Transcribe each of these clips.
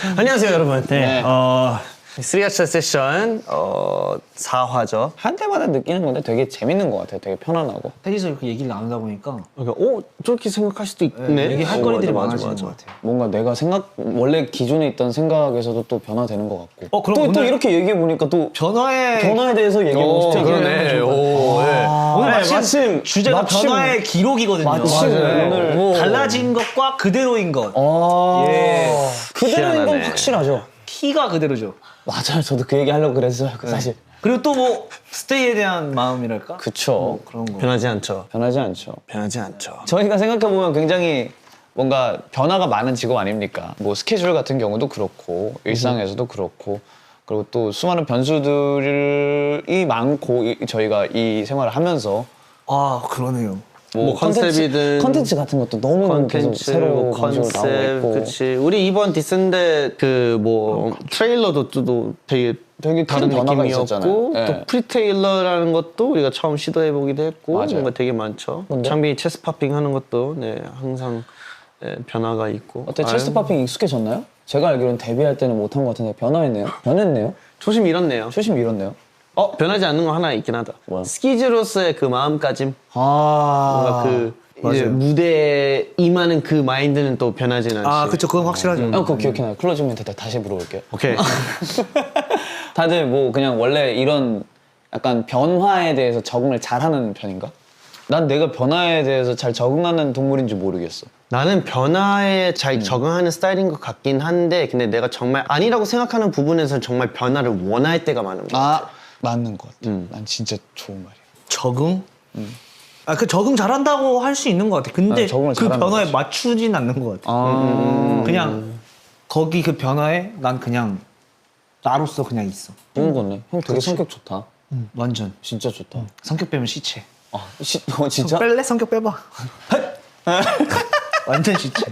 안녕하세요 여러분. 네. 스리아차 세션 4화죠. 한 때마다 느끼는 건데 되게 재밌는 것 같아요. 되게 편안하고. 셋이서 이렇게 얘기를 나누다 보니까 그러니까 저렇게 생각할 수도 있네. 얘기할 거리들이 맞아, 많아지는 맞아. 것 같아요. 뭔가 내가 원래 기존에 있던 생각에서도 또 변화되는 것 같고. 그럼 또 오늘 이렇게 얘기해 보니까 또 변화에 대해서 얘기하고 싶죠. 그러네. 오늘 마침 주제가 마침- 변화의 기록이거든요. 마침 오늘 달라진 것과 그대로인 것. 예. 그대로인 건 희한하네. 확실하죠. 키가 그대로죠. 맞아요. 저도 그 얘기 하려고 그랬어요. 사실. 그리고 또 뭐 스테이에 대한 마음이랄까? 그쵸. 그런 거. 변하지 않죠. 변하지 않죠. 변하지 않죠. 저희가 생각해보면 굉장히 뭔가 변화가 많은 직업 아닙니까? 뭐 스케줄 같은 경우도 그렇고 일상에서도 그렇고 그리고 또 수많은 변수들이 많고 저희가 이 생활을 하면서 아 그러네요. 뭐 컨셉이든 컨텐츠 같은 것도 너무너무 계속 새로 방식으로 나오고 있고 그치. 우리 이번 디슨데 그 뭐 트레일러도 또 되게 되게 다른 큰 변화가 느낌이었고 있었잖아요. 네. 또 프리테일러라는 것도 우리가 처음 시도해보기도 했고 맞아요. 뭔가 되게 많죠. 창빈이 체스 파핑 하는 것도 항상 변화가 있고. 어때 체스트 파핑 익숙해졌나요? 제가 알기로는 데뷔할 때는 못한 것 같은데 변했네요? 초심 잃었네요. 초심 잃었네요? 변하지 않는 거 하나 있긴 하다. 뭐야? 스키즈로서의 그 마음가짐, 뭔가 그 이제 맞아요. 무대에 임하는 그 마인드는 또 변하진 않지. 아 그쵸 그건 확실하죠. 그거 기억해나요. 클로징 멘트 때 다시 물어볼게요. 오케이. 다들 뭐 그냥 원래 이런 약간 변화에 대해서 적응을 잘하는 편인가? 난 내가 변화에 대해서 잘 적응하는 동물인지 모르겠어. 나는 변화에 잘 적응하는 스타일인 것 같긴 한데, 근데 내가 정말 아니라고 생각하는 부분에서 정말 변화를 원할 때가 많은 것 같아. 맞는 것 같아. 난 진짜 좋은 말이야. 적응? 아 그 적응 잘한다고 할 수 있는 것 같아. 근데 적응을 그 잘하는 변화에 거지. 맞추진 않는 것 같아. 그냥 거기 그 변화에 난 그냥 나로서 그냥 있어. 좋은 거네. 형 되게 성격 좋다. 완전 진짜 좋다. 성격 빼면 시체. 진짜? 뺄래? 성격 빼봐. 완전 시체.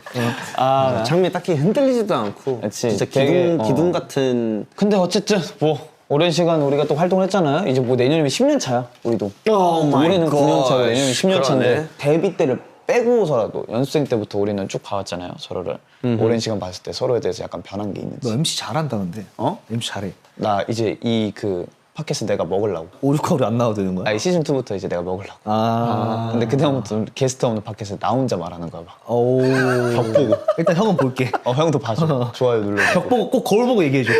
장미 딱히 흔들리지도 않고, 그치. 진짜 되게, 기둥 같은. 근데 어쨌든 뭐 오랜 시간 우리가 또 활동을 했잖아요. 이제 뭐 내년이면 10년 차야, 우리도. 올해는 9년 차고 내년이면 10년 차인데 그러네. 데뷔 때를 빼고서라도 연습생 때부터 우리는 쭉 봐왔잖아요, 서로를. 오랜 시간 봤을 때 서로에 대해서 약간 변한 게 있는지. 너 MC 잘한다 근데. MC 잘해. 나 이제 이 그 팟캐스트 내가 먹으려고. 5, 6화 우리 안 나와도 되는 거야? 아니 시즌 2부터 이제 내가 먹으려고. 근데 그다음부터 게스트 없는 팟캐스트 나 혼자 말하는 거야 막. 오. 벽 보고. 일단 형은 볼게. 형도 봐줘. 좋아요 눌러. 벽 보고 꼭 거울 보고 얘기해줘.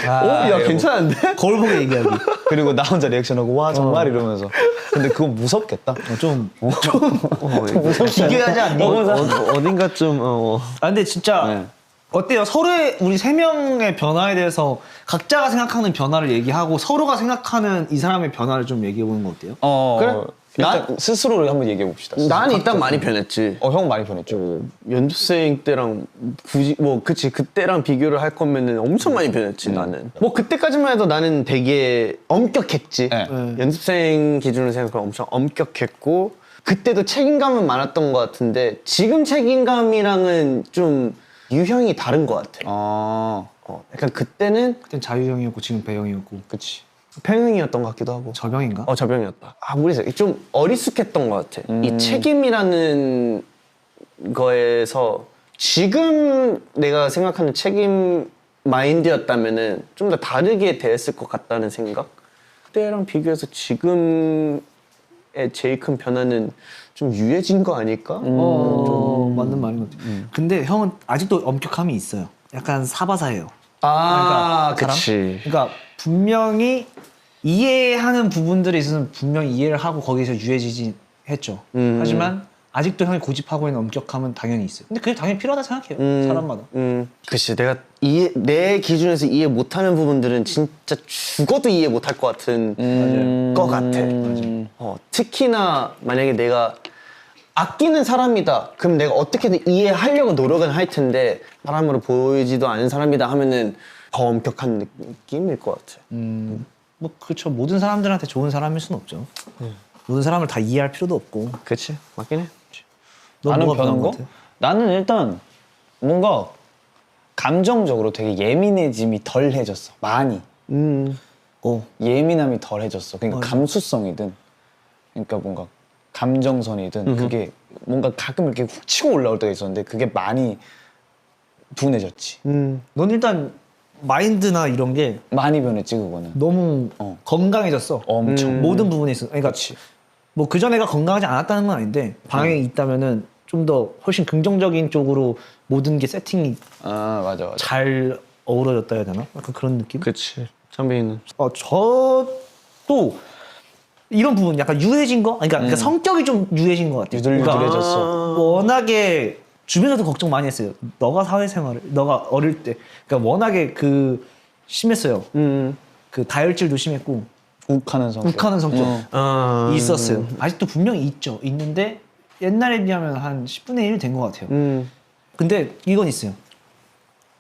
야, 괜찮은데? 거울 보고 얘기하기. 그리고 나 혼자 리액션하고 와 정말 이러면서. 근데 그건 무섭겠다. 좀 무섭지 않아? 비교하지 않니? 어딘가 좀, 아 근데 진짜 네. 어때요? 서로의 우리 세 명의 변화에 대해서 각자가 생각하는 변화를 얘기하고 서로가 생각하는 이 사람의 변화를 좀 얘기해 보는 거 어때요? 그래? 일단 스스로를 한번 얘기해 봅시다. 난 일단 많이 변했지. 형 많이 변했죠. 연습생 때랑 굳이 그치 그때랑 비교를 할 거면은 엄청 많이 변했지 나는. 뭐 그때까지만 해도 나는 되게 엄격했지. 네. 연습생 기준으로 생각하면 엄청 엄격했고 그때도 책임감은 많았던 것 같은데 지금 책임감이랑은 좀 유형이 다른 것 같아. 약간 그때는 그땐 자유형이었고 지금 배형이었고 그치. 평형이었던 것 같기도 하고. 저병인가? 저병이었다. 모르겠어. 좀 어리숙했던 것 같아. 이 책임이라는 거에서 지금 내가 생각하는 책임 마인드였다면은 좀 더 다르게 대했을 것 같다는 생각? 그때랑 비교해서 지금의 제일 큰 변화는 좀 유해진 거 아닐까? 좀 맞는 말인 것 같아. 근데 형은 아직도 엄격함이 있어요. 약간 사바사예요. 그치. 그러니까 분명히 이해하는 부분들에 있어서는 분명히 이해를 하고 거기서 유해지진 했죠. 하지만 아직도 형이 고집하고 있는 엄격함은 당연히 있어요. 근데 그게 당연히 필요하다 생각해요. 사람마다. 그치. 내가 내 기준에서 이해 못하는 부분들은 진짜 죽어도 이해 못할 것 같은 것 같아. 특히나 만약에 내가 아끼는 사람이다. 그럼 내가 어떻게든 이해하려고 노력은 할 텐데 사람으로 보이지도 않은 사람이다 하면은 더 엄격한 느낌일 것 같아. 뭐 그렇죠. 모든 사람들한테 좋은 사람일 수는 없죠. 모든 사람을 다 이해할 필요도 없고. 그치. 맞긴 해. 너 나는 뭐가 변한 변한 거? 것 같아? 나는 일단 뭔가 감정적으로 되게 예민해짐이 덜해졌어. 많이. 예민함이 덜해졌어. 그러니까 감수성이든, 그러니까 뭔가 감정선이든 그게 뭔가 가끔 이렇게 훅 치고 올라올 때가 있었는데 그게 많이 둔해졌지. 넌 일단 마인드나 이런 게 많이 변했지 그거는. 너무 건강해졌어. 엄청. 모든 부분에 있어. 그러니까 뭐 그전에가 건강하지 않았다는 건 아닌데 방향이 있다면은 좀 더 훨씬 긍정적인 쪽으로 모든 게 세팅이 아 맞아. 잘 어우러졌다 해야 되나? 약간 그런 느낌? 그치. 창빈이는 저도 이런 부분 약간 유해진 거? 그러니까 성격이 좀 유해진 것 같아요. 유들유들해졌어. 워낙에 주변에서도 걱정 많이 했어요. 너가 사회생활을, 너가 어릴 때, 그러니까 워낙에 심했어요. 그 다혈질도 심했고, 욱하는 성격. 욱하는 성격 아, 있었어요. 아직도 분명히 있죠. 있는데 옛날에 비하면 한 10분의 1 된 것 같아요. 근데 이건 있어요.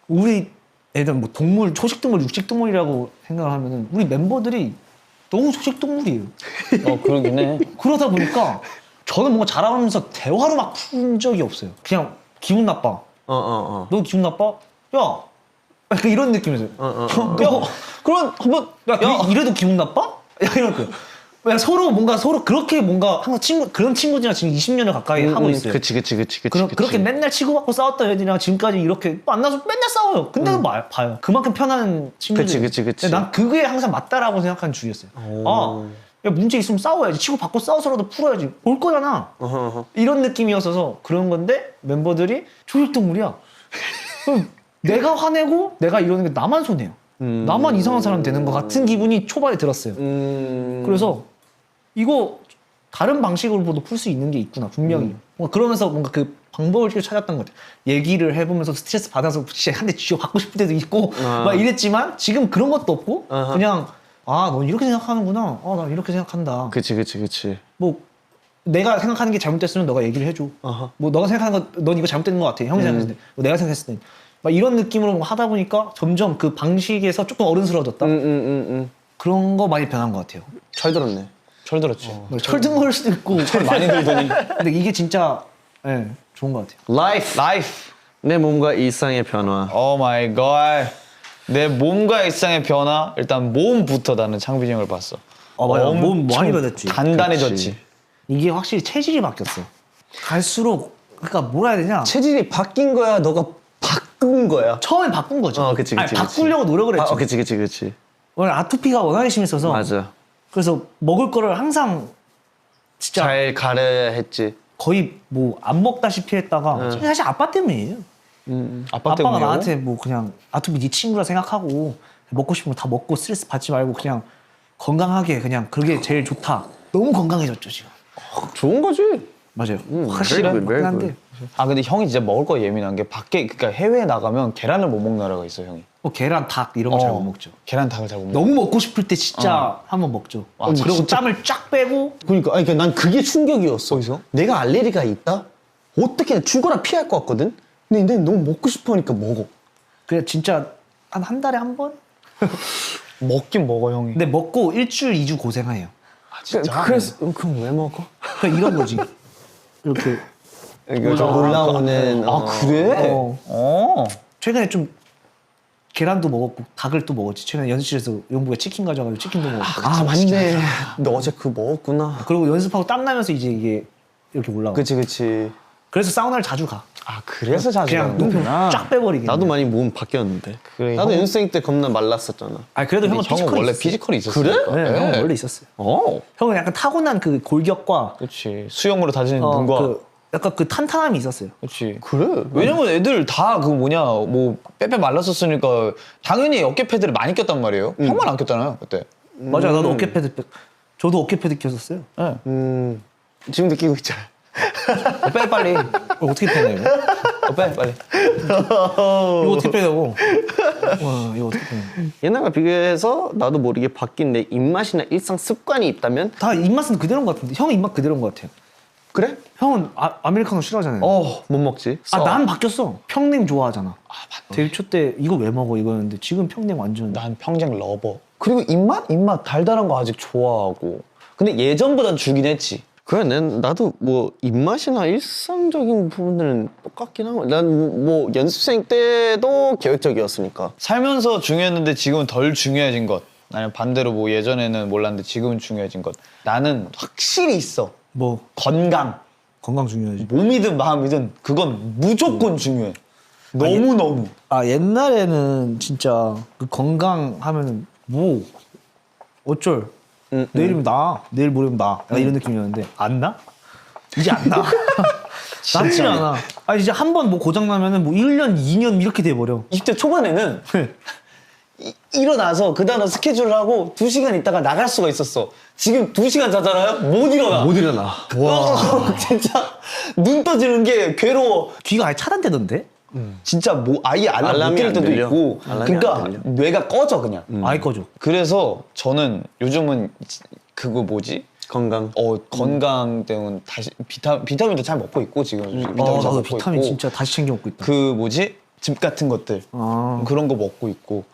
우리 애들 뭐 동물, 초식동물, 육식동물이라고 생각을 하면은 우리 멤버들이 너무 초식동물이에요. 그러긴 해. 그러다 보니까 저는 뭔가 자라면서 대화로 막 푼 적이 없어요. 그냥 기분 나빠. 너 기분 나빠? 야, 약간 이런 느낌이었어요. 야, 그럼 한번 야, 이래도 기분 나빠? 야, 이런 거. 그냥 서로 그렇게 뭔가 항상 그런 친구들이랑 지금 20년을 가까이 하고 있어요. 그치. 그렇게 맨날 치고받고 싸웠던 애들이랑 지금까지 이렇게 만나서 맨날 싸워요. 근데도 봐요. 그만큼 편한 친구들. 그치. 근데 난 그게 항상 맞다라고 생각하는 주의였어요. 야, 문제 있으면 싸워야지. 치고받고 싸워서라도 풀어야지. 올 거잖아. 이런 느낌이었어서 그런 건데 멤버들이 초식동물이야. 내가 화내고 내가 이러는 게 나만 손해요. 나만 이상한 사람 되는 것 같은 기분이 초반에 들었어요. 그래서 이거 다른 방식으로도 풀 수 있는 게 있구나 분명히. 뭔가 그러면서 뭔가 그 방법을 찾았던 것 같아요. 얘기를 해보면서 스트레스 받아서 진짜 한 대 쥐어 받고 싶을 때도 있고 막 이랬지만 지금 그런 것도 없고 그냥 너 이렇게 생각하는구나. 나 이렇게 생각한다. 그치. 뭐 내가 생각하는 게 잘못됐으면 너가 얘기를 해줘. 뭐 너가 생각하는 거 넌 이거 잘못된 것 같아. 형이 생각했을 때, 뭐 내가 생각했을 때. 막 이런 느낌으로 하다 보니까 점점 그 방식에서 조금 어른스러워졌다. 그런 거 많이 변한 것 같아요. 철들었네. 철들었지. 철든 걸 수도 있고. 철 많이 들더니. 근데 이게 진짜 좋은 것 같아요. 라이프. 내 몸과 일상의 변화. 오 마이 갓. 내 몸과 일상의 변화. 일단 몸부터 나는 창빈이 형을 봤어. 맞아. 몸 엄청 많이 변했지. 단단해졌지. 이게 확실히 체질이 바뀌었어. 갈수록 그러니까 뭐라 해야 되냐. 체질이 바뀐 거야? 너가 바꾼 거야? 처음엔 바꾼 거죠. 그치. 바꾸려고 노력을 했죠. 그치. 원래 아토피가 워낙에 심했어서. 맞아. 그래서 먹을 거를 항상 진짜 잘 가려 했지. 거의 뭐 안 먹다시피 했다가 사실 아빠 때문이에요. 아빠 아빠가 때문이라고? 나한테 뭐 그냥 아토피 네 친구라 생각하고 먹고 싶은 거 다 먹고 스트레스 받지 말고 그냥 건강하게 그냥 그게 제일 좋다. 너무 건강해졌죠 지금. 좋은 거지. 맞아요. very 확실히 good, 맞긴 very 한데. good. 근데 형이 진짜 먹을 거 예민한 게 밖에 그러니까 해외에 나가면 계란을 못 먹는 나라가 있어 형이. 뭐 계란, 닭 이런 거 잘 못 먹죠. 계란 닭을 잘 못 먹어. 너무 먹고 싶을 때 진짜 한번 먹죠. 그리고 진짜? 짬을 쫙 빼고 그러니까 난 그게 충격이었어. 어디서? 내가 알레르기가 있다? 어떻게 죽어라 피할 것 같거든? 근데 너무 먹고 싶으니까 먹어. 그냥 진짜 한 달에 한 번? 먹긴 먹어 형이. 근데 먹고 일주일, 2주 고생해요. 진짜? 그래서 그럼 왜 먹어? 그냥 이런 거지. 이렇게 올라오는. 그래? 어. 최근에 좀 계란도 먹었고 닭을 또 먹었지. 최근에 연습실에서 용부가 치킨 가져가지고 치킨도 먹었고. 맞네. 너 어제 그거 먹었구나. 그리고 연습하고 땀 나면서 이제 이게 이렇게 올라와. 그치. 그래서 사우나를 자주 가. 그래서 자주 그냥 가는 높이 거구나. 쫙 빼버리게. 나도 많이 몸 바뀌었는데. 그래, 나도 형- 연습생 때 겁나 말랐었잖아. 그래도 형은 형은 피지컬이 원래 있었어요. 피지컬이 있었으니까. 네, 형은 원래 있었어요. 형은 약간 타고난 그 골격과 그렇지. 수영으로 다지는 눈과. 약간 그 탄탄함이 있었어요. 그렇지. 그래? 왜냐면 애들 다 그 뭐 빼빼 말랐었으니까 당연히 어깨 패드를 많이 꼈단 말이에요. 형만 안 꼈잖아요 그때. 맞아, 나도 어깨 패드 저도 어깨 패드 꼈었어요. 네. 지금 느끼고 있잖아. 빼 빨리. 어떻게 빼냐 이거? 빼 빨리. 이거 어떻게 빼냐고? 와, 이거 어떻게 빼냐? 옛날과 비교해서 나도 모르게 바뀐 내 입맛이나 일상 습관이 있다면 다 입맛은 그대로인 것 같은데 형 입맛 그대로인 것 같아요. 그래? 형은 아메리카노 싫어하잖아요. 못 먹지. 난 바뀌었어. 평냉 좋아하잖아. 데뷔 초 때 이거 왜 먹어 이거였는데 지금 평냉 완전. 난 평생 러버. 그리고 입맛 달달한 거 아직 좋아하고. 근데 예전보단 줄긴 했지. 그래, 나도 뭐 입맛이나 일상적인 부분들은 똑같긴 하고 난 뭐 연습생 때도 계획적이었으니까. 살면서 중요했는데 지금은 덜 중요해진 것. 나는 반대로 뭐 예전에는 몰랐는데 지금은 중요해진 것. 나는 확실히 있어. 뭐 건강. 건강 중요하지. 몸이든 마음이든 그건 무조건 중요해. 너무. 아 옛날에는 진짜 그 건강하면은 뭐 어쩔 내일이면 나 내일 모레면 나 약간 이런 느낌이었는데 안 나? 이제 안 나. 낫지 않아. 아 이제 한 번 뭐 고장 나면은 뭐 1년 2년 이렇게 돼버려. 20대 초반에는 일어나서 그 다음날 스케줄을 하고 2시간 있다가 나갈 수가 있었어. 지금 2시간 자잖아요? 못 일어나. 못 일어나. 진짜 눈 떠지는 게 괴로워. 귀가 아예 차단되던데? 진짜 뭐 아예 알람 못 알람이 들을 안 때도 들려. 있고. 알람이 안 그러니까 들려. 뇌가 꺼져 그냥. 아예 꺼져. 그래서 저는 요즘은 그거 뭐지? 건강. 건강 때문에 다시 비타민도 잘 먹고 있고 지금 비타민 잘 나도 먹고 비타민 있고. 진짜 다시 챙겨 먹고 있다. 그 뭐지? 즙 같은 것들 아. 그런 거 먹고 있고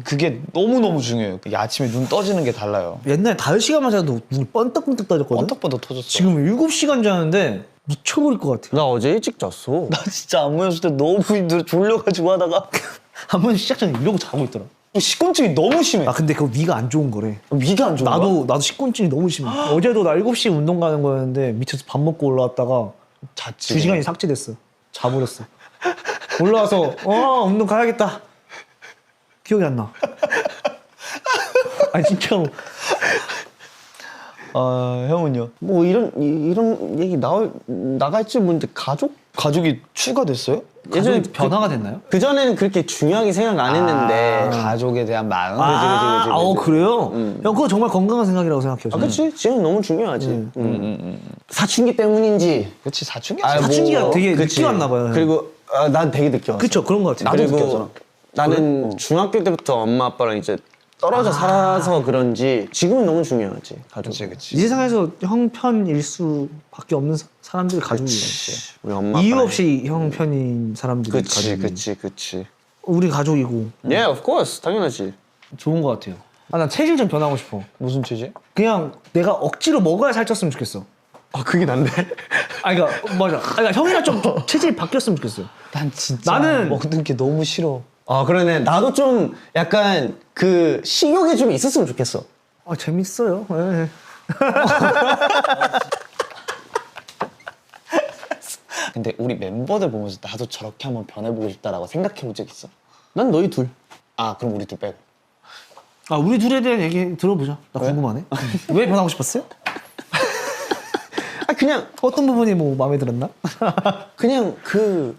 그게 너무너무 중요해요. 아침에 눈 떠지는 게 달라요. 옛날에 5시간만 자도 눈이 번뜩번뜩 떠졌거든? 번떡번떡 터졌어. 지금 7시간 자는데 미쳐버릴 것 같아. 나 어제 일찍 잤어. 나 진짜 안무 연습 때 너무 힘들어 졸려가지고 하다가 한 번 시작 전에 이러고 자고 있더라. 식곤증이 너무 심해. 아 근데 그거 위가 안 좋은 거래. 위가 안 좋은 거야? 나도 식곤증이 너무 심해. 어제도 나 7시에 운동 가는 거였는데 밑에서 밥 먹고 올라왔다가 잤지. 2시간이 삭제됐어. 자버렸어. 올라와서 운동 가야겠다. 기억이 안 나. 아니 진짜로. 아 형은요? 뭐 이런 얘기 나갈지 모르는데 가족이 추가됐어요? 예전에 가족이 변화가 됐나요? 그 전에는 그렇게 중요하게 생각 안 했는데. 가족에 대한 마음. 그래요? 형 그거 정말 건강한 생각이라고 생각해요. 아, 저는. 그치? 지금 너무 중요하지. 사춘기 때문인지. 그치 사춘기. 사춘기가 되게 그치. 늦게 왔나 봐요. 그리고 난 되게 늦게 왔어. 그쵸 그런 거 같아요. 나도 그리고 느꼈잖아. 나는 중학교 때부터 엄마 아빠랑 이제 떨어져 살아서 그런지 지금은 너무 중요하지. 가족. 그치. 이 세상에서 형편일 수밖에 없는 사람들이 가족이에요. 우리 엄마 이유 아빠랑. 없이 형편인 사람들이 가족이에요. 그치. 우리 가족이고 Yeah, of course. 당연하지. 좋은 것 같아요. 나 체질 좀 변하고 싶어. 무슨 체질? 그냥 내가 억지로 먹어야 살쪘으면 좋겠어. 아, 그게 난데? 그러니까 맞아. 그러니까 형이랑 좀 체질이 바뀌었으면 좋겠어요. 난 진짜 나는- 먹는 게 너무 싫어. 아, 그러네. 나도 좀 약간 그 식욕이 좀 있었으면 좋겠어. 재밌어요. 예. 근데 우리 멤버들 보면서 나도 저렇게 한번 변해보고 싶다라고 생각해본 적 있어? 난 너희 둘. 아 그럼 우리 둘 빼고. 우리 둘에 대한 얘기 들어보자. 나 궁금하네. 왜 변하고 싶었어요? 아, 그냥 어떤 부분이 뭐 마음에 들었나? 그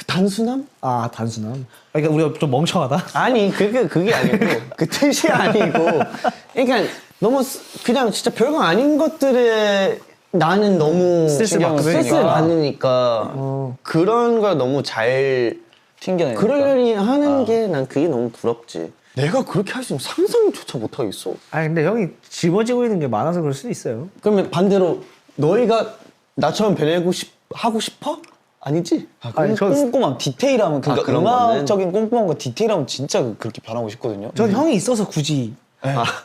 단순함? 단순함. 그러니까 우리가 좀 멍청하다. 아니, 그게 아니고 그 뜻이 아니고. 그러니까 너무 그냥 진짜 별거 아닌 것들에 나는 너무 스트레스를 받으니까 그런 걸 너무 잘 튕겨내니까. 그러려니 하는 게 난 그게 너무 부럽지. 내가 그렇게 할 수 있는 상상조차 못 하겠어. 근데 형이 집어지고 있는 게 많아서 그럴 수도 있어요. 그러면 반대로 너희가 나처럼 하고 싶어? 아니지? 아니, 저- 꼼꼼한 디테일하면 그러니까 그런 음악적인 꼼꼼한 거 디테일하면 진짜 그렇게 변하고 싶거든요. 전 형이 있어서 굳이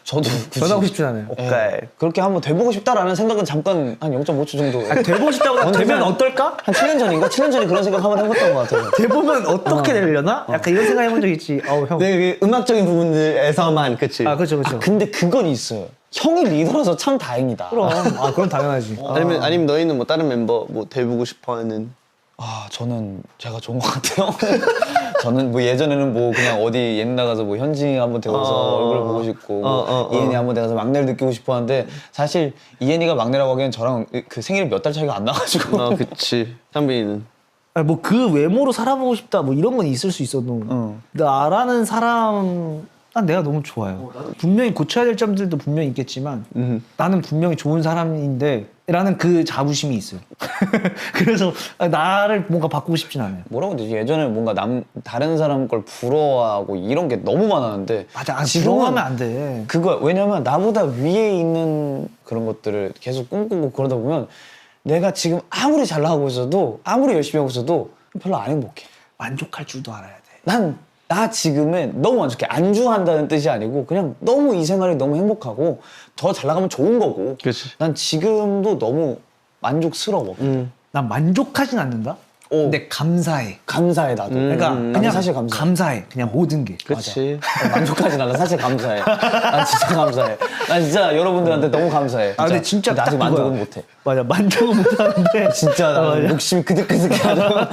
저도 굳이 변하고 싶진 않아요. 오케이. 그렇게 한번 돼보고 싶다라는 생각은 잠깐 한 0.5초 정도. 되고 싶다고 되면 어떨까? 한 7년 전인가? 7년 전에 그런 생각 한번 해봤던 것 같아요. 돼보면 어떻게 되려나? 약간 이런 생각 해본 적 있지. 형. 네, 그 음악적인 부분들에서만, 그치? 그쵸. 근데 그건 있어요. 형이 리더라서 참 다행이다. 그럼 당연하지. 아니면 너희는 뭐 다른 멤버 뭐 돼보고 싶어하는. 저는 제가 좋은 것 같아요. 저는 뭐 예전에는 뭐 그냥 어디 예능 나가서 뭐 현진이 한번 되어서 얼굴을 보고 싶고 뭐 이엔이 한번 되어서 막내를 느끼고 싶어 하는데 사실 이엔이가 막내라고 하기엔 저랑 그 생일이 몇 달 차이가 안 나가지고. 그치. 현빈이는. 뭐 그 외모로 살아보고 싶다 뭐 이런 건 있을 수 있어도 나라는 사람 난 내가 너무 좋아요. 분명히 고쳐야 될 점들도 분명히 있겠지만 나는 분명히 좋은 사람인데 라는 그 자부심이 있어요. 그래서 나를 뭔가 바꾸고 싶진 않아요. 뭐라고 해야 되지? 예전에 뭔가 다른 사람 걸 부러워하고 이런 게 너무 많았는데 맞아. 지금은 부러워하면 안 돼. 그거 왜냐면 나보다 위에 있는 그런 것들을 계속 꿈꾸고 그러다 보면 내가 지금 아무리 잘 나가고 있어도 아무리 열심히 하고 있어도 별로 안 행복해. 만족할 줄도 알아야 돼. 나 지금은 너무 만족해. 안주한다는 뜻이 아니고 그냥 너무 이 생활이 너무 행복하고 더 잘 나가면 좋은 거고. 그치. 난 지금도 너무 만족스러워. 난 만족하진 않는다. 근데 감사해. 감사해 나도. 그러니까 나도 그냥 사실 감사해. 그냥 모든 게. 그치. 만족하진 않아. 사실 감사해. 난 진짜 감사해. 난 진짜 여러분들한테 너무 감사해. 아 근데 진짜 근데 아직 딱 만족은 그거야. 못해. 맞아 만족은 못하는데 진짜 나 맞아. 욕심이 그득그득하다.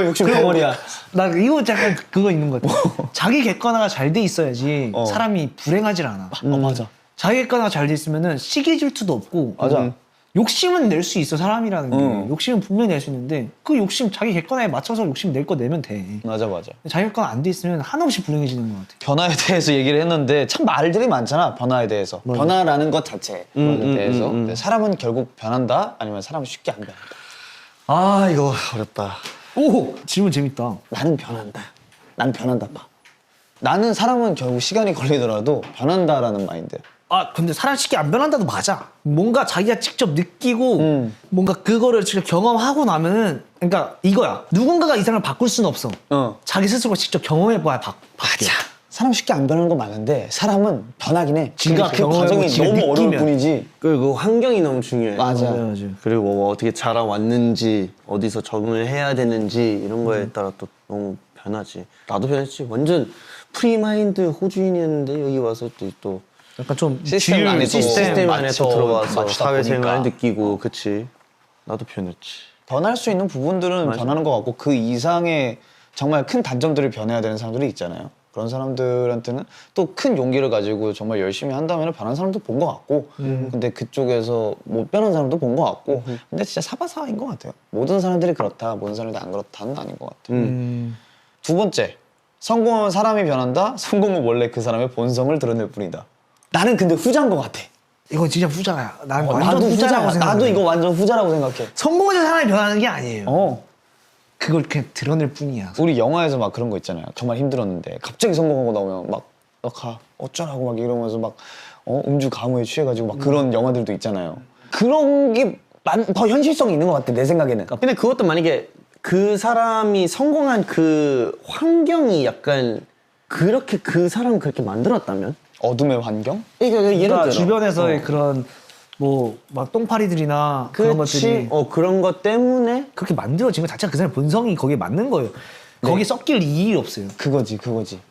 욕심 덩어리야. 나 이거 약간 그거 있는 것 같아. 자기 객관화가 잘 돼 있어야지 사람이 불행하질 않아. 맞아. 자기 객관화가 잘 돼 있으면은 시기 질투도 없고 맞아. 욕심은 낼 수 있어 사람이라는 게. 욕심은 분명히 낼 수 있는데 그 욕심 자기 객관화에 맞춰서 욕심 낼 거 내면 돼. 맞아. 자기 객관화 안 돼 있으면 한없이 불행해지는 것 같아. 변화에 대해서 얘기를 했는데 참 말들이 많잖아. 변화에 대해서. 변화라는 것 자체에 대해서. 근데 사람은 결국 변한다? 아니면 사람은 쉽게 안 변한다? 아 이거 어렵다. 오 질문 재밌다. 나는 변한다. 난 변한다 봐. 나는 사람은 결국 시간이 걸리더라도 변한다라는 마인드야. 아 근데 사람 쉽게 안 변한다도 맞아. 뭔가 자기가 직접 느끼고 뭔가 그거를 직접 경험하고 나면은 그러니까 이거야. 누군가가 이 사람을 바꿀 수는 없어. 자기 스스로가 직접 경험해봐야 바뀌어. 사람 쉽게 안 변하는 거 맞는데 사람은 변하긴 해. 지가 근데 그 경험하고 과정이 지가 너무 어려울 느끼면. 뿐이지. 그리고 환경이 너무 중요해. 맞아. 그리고 뭐 어떻게 자라왔는지 어디서 적응을 해야 되는지 이런 거에 따라 또 너무 변하지. 나도 변했지. 완전 프리마인드 호주인이었는데 여기 와서 또 약간 좀 시스템 안에 또 시스템 안에 맞춰 또 들어가서 맞추다 사회생활 보니까. 느끼고 그치. 나도 변했지. 변할 수 있는 부분들은 변하는 것 같고 그 이상의 정말 큰 단점들을 변해야 되는 사람들이 있잖아요. 그런 사람들한테는 또 큰 용기를 가지고 정말 열심히 한다면 변한 사람도 본 것 같고 근데 그쪽에서 못 변한 사람도 본 것 같고 근데 진짜 사바사인 것 같아요. 모든 사람들이 그렇다, 모든 사람들이 안 그렇다는 아닌 것 같아요. 두 번째, 성공하면 사람이 변한다? 성공은 원래 그 사람의 본성을 드러낼 뿐이다. 나는 근데 후자인 것 같아. 이건 진짜 후자야. 난 완전 나도 후자라고 생각해. 나도 이거 완전 후자라고 생각해. 성공해서 사람이 변하는 게 아니에요. 그걸 그냥 드러낼 뿐이야. 우리 영화에서 막 그런 거 있잖아요. 정말 힘들었는데 갑자기 성공하고 나오면 막 가 어쩌라고 막 이러면서 막 음주 가무에 취해가지고 막 그런 영화들도 있잖아요. 그런 게 더 현실성이 있는 것 같아 내 생각에는. 근데 그것도 만약에 그 사람이 성공한 그 환경이 약간 그렇게 그 사람을 그렇게 만들었다면? 어둠의 환경? 그러니까 예를 그러니까 들어 주변에서의 그런 뭐 막 똥파리들이나 그런 것들이 그런 것 때문에 그렇게 만들어진 것 자체가 그 사람의 본성이 거기에 맞는 거예요. 거기 섞일 이유 없어요. 그거지.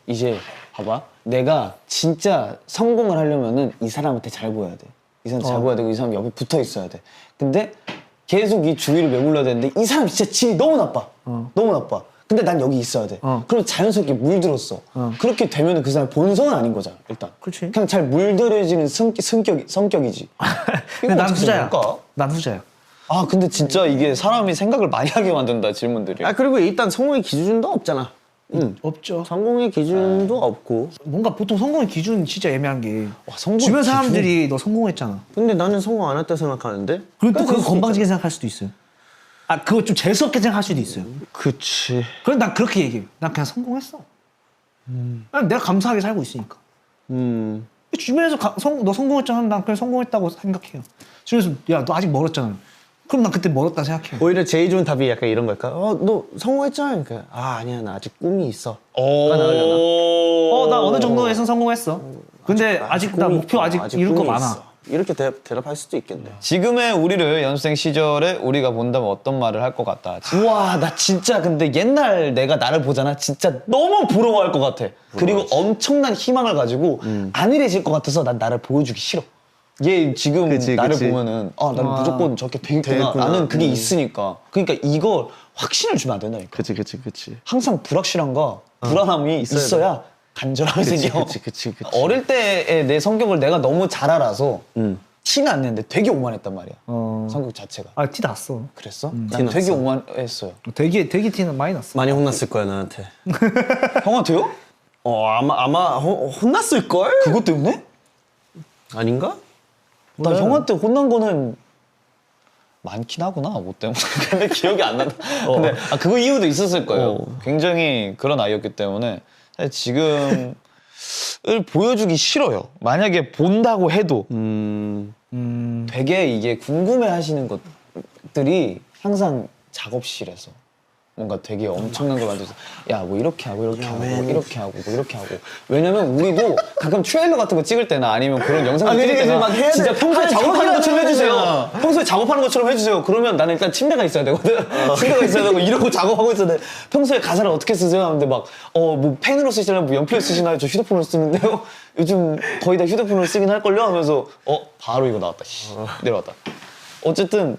이제 봐봐. 내가 진짜 성공을 하려면은 이 사람한테 잘 보여야 돼. 이 사람 잘 보여야 되고 이 사람 옆에 붙어 있어야 돼. 근데 계속 이 주위를 메물러야 되는데 이 사람 진짜 질이 너무 나빠. 너무 나빠. 근데 난 여기 있어야 돼. 그럼 자연스럽게 물들었어. 그렇게 되면 그 사람의 본성은 아닌 거잖아, 일단. 그렇지. 그냥 잘 물들여지는 성격이지. 근데 난 어떻게 후자야. 될까? 난 후자야. 아, 근데 진짜 이게 사람이 생각을 많이 하게 만든다, 질문들이. 그리고 일단 성공의 기준도 없잖아. 없죠. 성공의 기준도 없고. 뭔가 보통 성공의 기준 진짜 애매한 게 성공의 주변 기준? 사람들이 너 성공했잖아. 근데 나는 성공 안 했다 생각하는데? 그럼 또 그거 건방지게 생각할 수도 있어요. 그거 좀 재수없게 생각할 수도 있어요. 그치. 그럼 난 그렇게 얘기해. 난 그냥 성공했어. 아니, 내가 감사하게 살고 있으니까. 주변에서 너 성공했잖아. 난 그냥 성공했다고 생각해요. 주변에서 야, 너 아직 멀었잖아. 그럼 난 그때 멀었다 생각해요. 오히려 제일 좋은 답이 약간 이런 걸까? 너 성공했잖아. 그러니까 아니야 나 아직 꿈이 있어. 나 어느 정도에선 성공했어. 근데 아직 나 목표 아직 이룰 거 꿈이 많아. 있어. 이렇게 대답할 수도 있겠네. 지금의 우리를 연습생 시절에 우리가 본다면 어떤 말을 할 것 같다. 우와, 나 진짜 근데 옛날 내가 나를 보잖아. 진짜 너무 부러워할 것 같아. 그리고 엄청난 희망을 가지고 안일해질 것 같아서 난 나를 보여주기 싫어. 얘 지금 나를 보면은 나는 무조건 저렇게 되겠구나. 나는 그게 있으니까. 그러니까 이걸 확신을 주면 안 된다니까. 그치. 항상 불확실함과 불안함이 있어야 간절함이 생겨. 그치. 어릴 때의 내 성격을 내가 너무 잘 알아서 티는 안 냈는데 되게 오만했단 말이야. 성격 자체가. 티 났어. 그랬어? 티 난 되게 났어. 오만했어요. 되게 티는 많이 났어. 많이 혼났을 거야 나한테. 형한테요? 아마 혼났을 걸? 그것 때문에? 아닌가? 나 형한테 혼난 거는 많긴 하구나. 뭐 때문에. 근데 기억이 안 난다. 근데 그거 이유도 있었을 거예요. 굉장히 그런 아이였기 때문에 사실 지금을 보여주기 싫어요. 만약에 본다고 해도 되게 이게 궁금해 하시는 것들이 항상 작업실에서 뭔가 되게 엄청난 걸 만들어서 야 뭐 이렇게 하고 이렇게 하고 뭐 이렇게 하고 뭐 이렇게 하고 왜냐면 우리도 가끔 트레일러 같은 거 찍을 때나 아니면 그런 영상 찍을 때나 막 해야 진짜 돼. 평소에 작업하는 것처럼 해주세요. 해야 평소에 작업하는 것처럼 해주세요. 그러면 나는 일단 침대가 있어야 되거든. 침대가 있어야 되고 이러고 작업하고 있어야 돼. 평소에 가사를 어떻게 쓰세요? 하는데 막 뭐 펜으로 쓰시나요? 뭐 연필로 쓰시나요? 저 휴대폰으로 쓰는데요. 요즘 거의 다 휴대폰으로 쓰긴 할걸요? 하면서 바로 이거 나왔다. 내려왔다. 어쨌든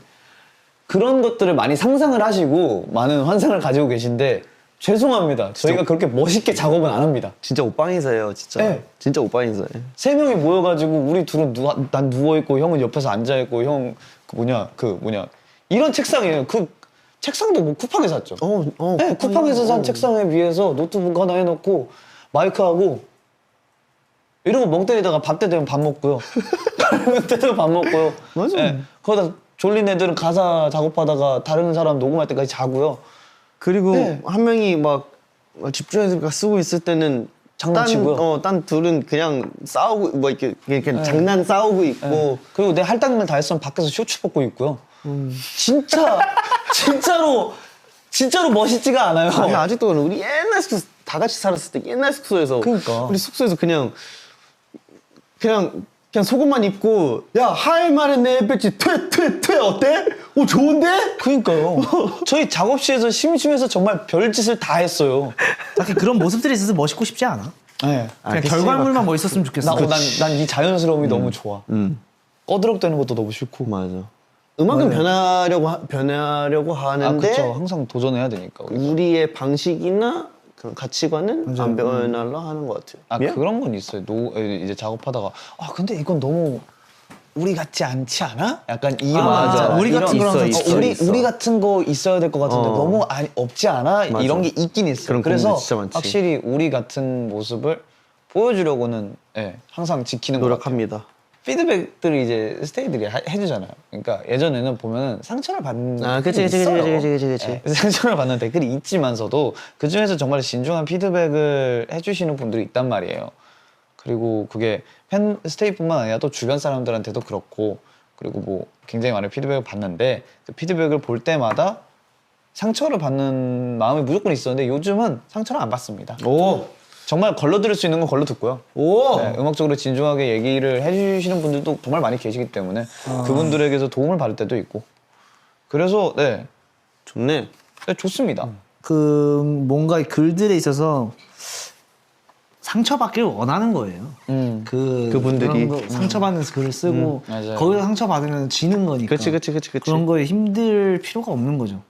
그런 것들을 많이 상상을 하시고 많은 환상을 가지고 계신데 죄송합니다. 저희가 그렇게 멋있게 작업은 안 합니다. 진짜 옷방에서예요, 진짜. 네. 진짜 옷방에서. 세 명이 모여가지고 우리 둘은 난 누워있고 형은 옆에서 앉아있고 형 이런 책상이에요. 그 책상도 뭐 쿠팡에 샀죠. 네, 쿠팡에서 산 책상에 위에서 노트북 하나 해놓고 마이크하고 이러고 멍 때리다가 밥 때 되면 밥 먹고요. 밥 때 되면 밥 먹고요. 맞아. 네, 거기다 졸린 애들은 가사 작업하다가 다른 사람 녹음할 때까지 자고요. 그리고 네. 한 명이 막 집중해서 쓰고 있을 때는 장난치고요. 딴 둘은 그냥 싸우고 뭐 이렇게 장난 싸우고 있고. 그리고 내 할당을 다 했으면 밖에서 쇼츠 벗고 있고요. 진짜로 멋있지가 않아요. 아니, 아직도 우리 옛날 숙소 다 같이 살았을 때 옛날 숙소에서 그러니까. 우리 숙소에서 그냥 속옷만 입고 야 할 말은 내 뺐지 퇴 어때? 오 좋은데? 그러니까요. 저희 작업실에서 심심해서 정말 별짓을 다 했어요. 딱히 그런 모습들이 있어서 멋있고 싶지 않아. 네. 그냥 그치, 결과물만 멋있었으면 좋겠어. 난 이 자연스러움이 너무 좋아. 꺼드럭대는 것도 너무 싫고. 맞아. 음악은 변하려고 하는데 그쵸. 항상 도전해야 되니까. 우리가. 우리의 방식이나 그런 가치관은 안 변하려 하는 것 같아요. 미안? 그런 건 있어요. 이제 작업하다가 근데 이건 너무 우리 같지 않지 않아? 약간 이런 맞아. 우리 같은 이런- 거랑 있어. 우리 같은 거 있어야 될 것 같은데 너무 없지 않아? 맞아. 이런 게 있긴 있어요. 그런 그래서 고민도 진짜 많지. 확실히 우리 같은 모습을 보여주려고는 항상 지키는 것 같아요. 노력합니다. 피드백들을 이제 스테이들이 해주잖아요. 그러니까 예전에는 보면은 상처를 받는 그치. 상처를 받는 댓글이 있지만서도 그 중에서 정말 진중한 피드백을 해주시는 분들이 있단 말이에요. 그리고 그게 팬 스테이뿐만 아니라 또 주변 사람들한테도 그렇고 그리고 뭐 굉장히 많은 피드백을 받는데 그 피드백을 볼 때마다 상처를 받는 마음이 무조건 있었는데 요즘은 상처를 안 받습니다. 오! 정말 걸러들을 수 있는 건 걸러 듣고요. 오! 네, 음악적으로 진중하게 얘기를 해주시는 분들도 정말 많이 계시기 때문에 그분들에게서 도움을 받을 때도 있고 그래서 좋네. 좋습니다. 그 뭔가 글들에 있어서 상처받기를 원하는 거예요. 그분들이. 그런 거 상처받는 글을 쓰고 맞아요. 거기서 상처받으면 지는 거니까. 그치. 그런 거에 힘들 필요가 없는 거죠.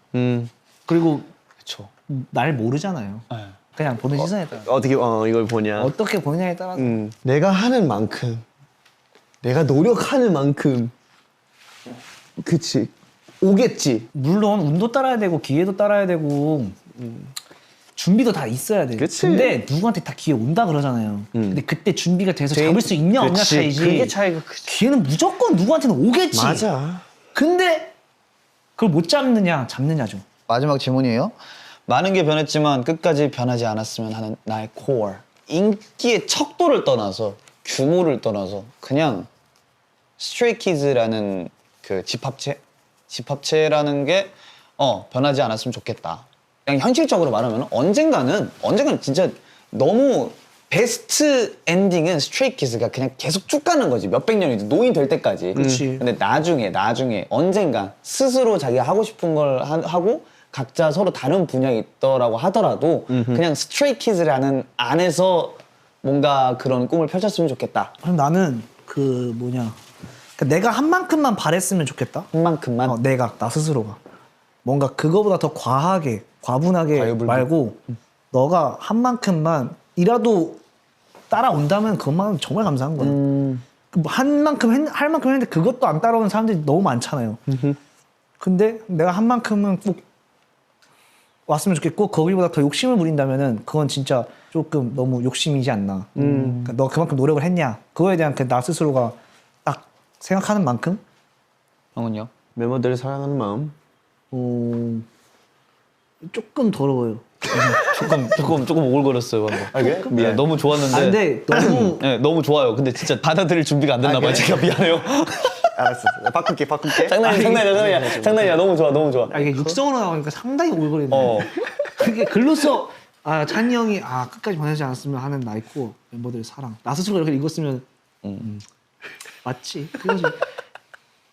그리고 그렇죠. 날 모르잖아요. 네. 그냥 보는 시선에 따라 어떻게 이걸 보냐. 어떻게 보느냐에 따라서. 내가 하는 만큼 내가 노력하는 만큼 그치 오겠지. 물론 운도 따라야 되고 기회도 따라야 되고 준비도 다 있어야 돼. 그치. 근데 누구한테 다 기회 온다 그러잖아요. 근데 그때 준비가 돼서 잡을 수 있냐 없냐 그치. 차이지. 그게 차이가 크지. 기회는 무조건 누구한테는 오겠지. 맞아. 근데 그걸 못 잡느냐죠. 마지막 질문이에요. 많은 게 변했지만 끝까지 변하지 않았으면 하는 나의 코어. 인기의 척도를 떠나서 규모를 떠나서 그냥 스트레이키즈라는 그 집합체라는 게 변하지 않았으면 좋겠다. 그냥 현실적으로 말하면 언젠가는 진짜 너무 베스트 엔딩은 스트레이키즈가 그냥 계속 쭉 가는 거지. 몇백 년이든 노인 될 때까지. 그치. 근데 나중에 언젠가 스스로 자기가 하고 싶은 걸 하고 각자 서로 다른 분야에 있더라고 하더라도 그냥 스트레이키즈라는 안에서 뭔가 그런 꿈을 펼쳤으면 좋겠다. 그럼 나는 그러니까 내가 한 만큼만 바랬으면 좋겠다. 한 만큼만. 나 스스로가 뭔가 그거보다 더 과분하게 과유불급. 말고 너가 한 만큼만이라도 따라온다면 그것만 정말 감사한 거야. 한 만큼 할 만큼 했는데 그것도 안 따라오는 사람들이 너무 많잖아요. 근데 내가 한 만큼은 꼭 왔으면 좋겠고 거기보다 더 욕심을 부린다면은 그건 진짜 조금 너무 욕심이지 않나. 그러니까 너 그만큼 노력을 했냐? 그거에 대한 나 스스로가 딱 생각하는 만큼 형은요? 멤버들을 사랑하는 마음. 조금 더러워요. 조금 오글거렸어요 방금. 그래? 미안. 너무 좋았는데. 근데 너무 네, 너무 좋아요. 근데 진짜 받아들일 준비가 안 됐나 봐요. 제가 미안해요. 알았어. 바꿀게. 장난이야. 너무 좋아. 아, 이게 육성으로 나오니까 상당히 오글거리네. 어. 그게 글로써 찬이 형이 끝까지 보내지 않았으면 하는 나 있고 멤버들의 사랑. 나 스스로 이렇게 읽었으면 맞지. 그거지.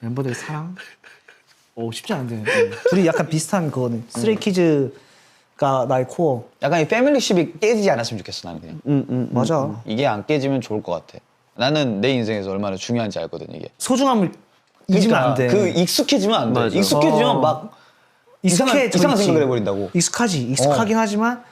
멤버들의 사랑. 쉽지 않은데. 둘이 약간 비슷한 그거네. 스트레이키즈가 나의 코어. 약간 이 패밀리십이 깨지지 않았으면 좋겠어 나는 그냥. 맞아. 이게 안 깨지면 좋을 것 같아. 나는 내 인생에서 얼마나 중요한지 알거든 이게. 소중함을 잊으면 안 돼. 그 익숙해지면 안 돼. 맞아. 익숙해지면 막 이상한 익숙해져 생각을 있지. 해버린다고. 익숙하긴 하지만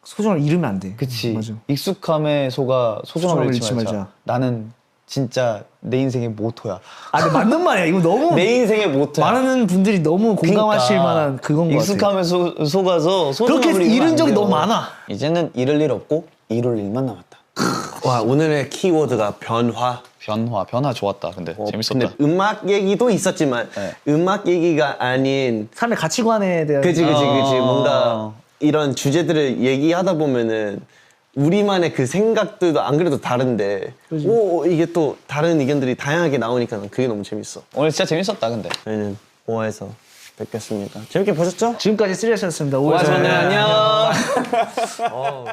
소중함을 잃으면 안 돼. 그치. 맞아. 익숙함에 속아 소중함을 소중함을 잃지 잃지 말자. 말자. 나는 진짜 내 인생의 모토야. 근데 맞는 말이야. 이거 너무 내 인생의 모토야. 많은 분들이 너무 공감하실 그러니까 만한 그건 것 같아. 익숙함에 속아서 소중함을 그렇게 잃으면 잃은 안 적이 돼요. 너무 많아. 이제는 잃을 일 없고 이룰 일만 남았다. 와, 오늘의 키워드가 변화. 변화 좋았다. 근데 재밌었다. 근데 음악 얘기도 있었지만 네. 음악 얘기가 아닌 삶의 가치관에 대한 그지 어. 뭔가 이런 주제들을 얘기하다 보면은 우리만의 그 생각들도 안 그래도 다른데 이게 또 다른 의견들이 다양하게 나오니까 그게 너무 재밌어. 오늘 진짜 재밌었다. 근데 저희는 5화에서 뵙겠습니다. 재밌게 보셨죠? 지금까지 쓰리였습니다. 고맙습니다. 안녕. 어.